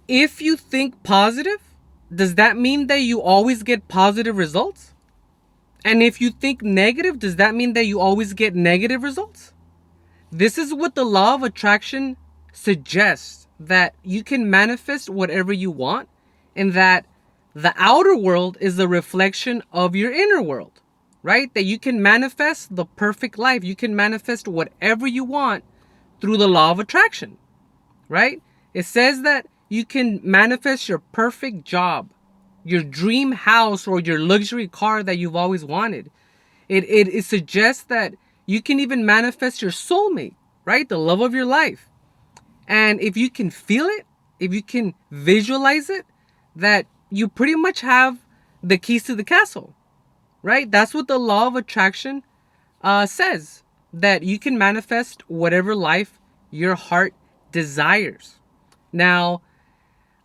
If you think positive, does that mean that you always get positive results? And if you think negative, does that mean that you always get negative results? This is what the law of attraction suggests, that you can manifest whatever you want, and that the outer world is a reflection of your inner world, right? That you can manifest the perfect life. You can manifest whatever you want through the law of attraction, right? It says that you can manifest your perfect job, your dream house, or your luxury car that you've always wanted. It suggests that you can even manifest your soulmate, right? The love of your life. And if you can feel it, if you can visualize it, that you pretty much have the keys to the castle, right? That's what the law of attraction says, that you can manifest whatever life your heart desires. Now,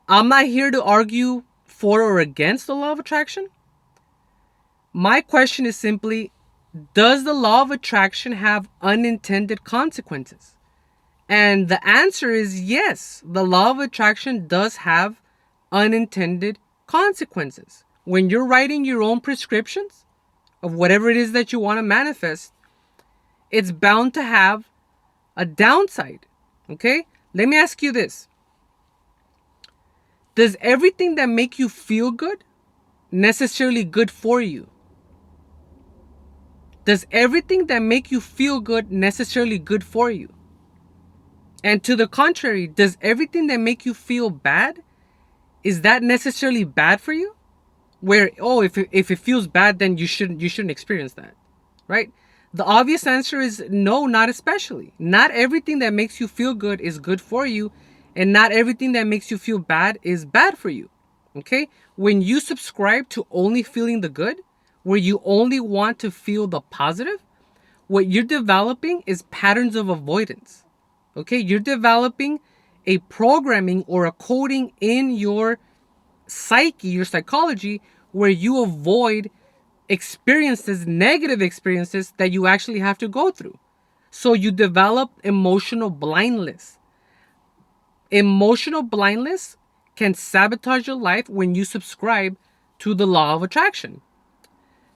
I'm not here to argue for or against the law of attraction. My question is simply, does the law of attraction have unintended consequences? And the answer is yes, the law of attraction does have unintended consequences. When you're writing your own prescriptions of whatever it is that you want to manifest, it's bound to have a downside. Okay? Let me ask you this. Does everything that make you feel good necessarily good for you? Does everything that make you feel good necessarily good for you? And to the contrary, does everything that make you feel bad, is that necessarily bad for you? Where, oh, if it feels bad, then you shouldn't experience that, right? The obvious answer is no, not especially. Not everything that makes you feel good is good for you, and not everything that makes you feel bad is bad for you. Okay? When you subscribe to only feeling the good, where you only want to feel the positive, what you're developing is patterns of avoidance. Okay? You're developing a programming or a coding in your psyche, your psychology, where you avoid experiences, negative experiences that you actually have to go through. So you develop emotional blindness. Emotional blindness can sabotage your life when you subscribe to the law of attraction.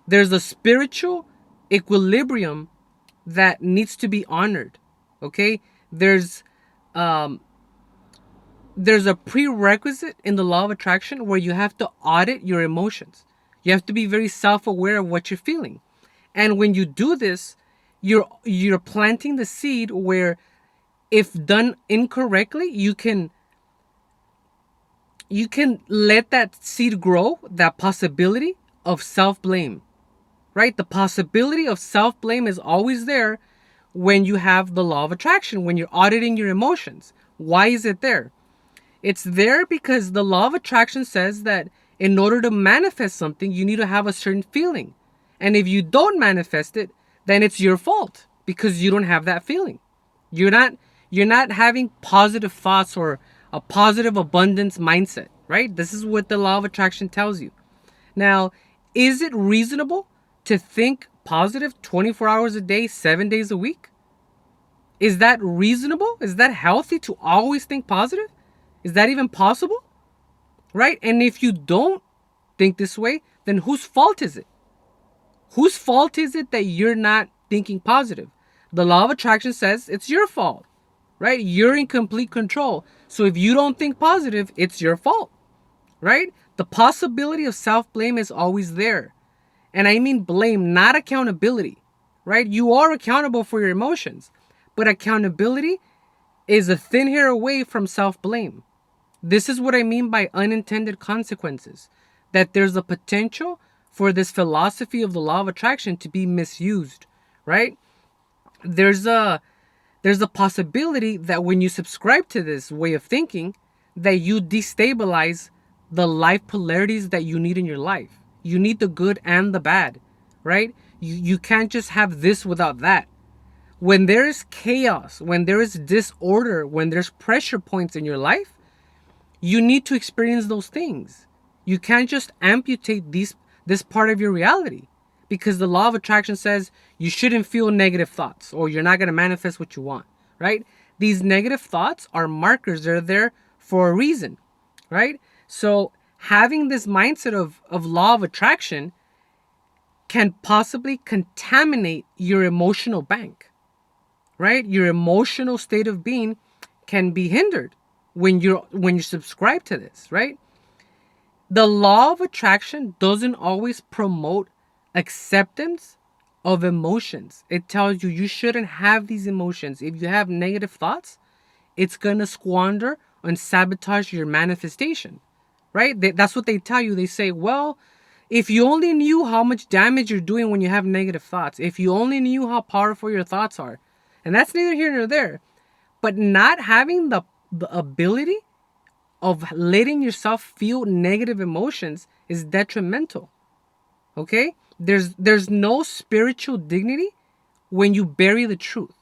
There's a spiritual equilibrium that needs to be honored. Okay? There's um there's a prerequisite in the law of attraction where you have to audit your emotions. You have to be very self-aware of what you're feeling. And when you do this, you're planting the seed where, if done incorrectly, you can let that seed grow, that possibility of self-blame. Right? The possibility of self-blame is always there when you have the law of attraction, when you're auditing your emotions. Why is it there? It's there because the law of attraction says that in order to manifest something, you need to have a certain feeling. And if you don't manifest it, then it's your fault because you don't have that feeling. You're not you're not having positive thoughts or a positive abundance mindset, right? This is what the law of attraction tells you. Now, is it reasonable to think positive 24 hours a day, 7 days a week? Is that reasonable? Is that healthy to always think positive? Is that even possible? Right? And if you don't think this way, then whose fault is it? Whose fault is it that you're not thinking positive? The law of attraction says it's your fault, right? You're in complete control. So if you don't think positive, it's your fault, right? The possibility of self-blame is always there. And I mean blame, not accountability, right? You are accountable for your emotions, but accountability is a thin hair away from self-blame. This is what I mean by unintended consequences, that there's a potential for this philosophy of the law of attraction to be misused, right? There's a there's a possibility that when you subscribe to this way of thinking, that you destabilize the life polarities that you need in your life. You need the good and the bad, right? You can't just have this without that. When there is chaos, when there is disorder, when there's pressure points in your life, you need to experience those things. You can't just amputate this part of your reality, because the law of attraction says you shouldn't feel negative thoughts or you're not going to manifest what you want, right? These negative thoughts are markers. They're there for a reason. right? So having this mindset of law of attraction can possibly contaminate your emotional bank, right? Your emotional state of being can be hindered when you subscribe to this, right? The law of attraction doesn't always promote acceptance of emotions. It tells you you shouldn't have these emotions. If you have negative thoughts, it's going to squander and sabotage your manifestation, right? That's what they tell you. They say, well, if you only knew how much damage you're doing when you have negative thoughts, if you only knew how powerful your thoughts are, and that's neither here nor there, but not having the ability of letting yourself feel negative emotions is detrimental. Okay? There's no spiritual dignity when you bury the truth.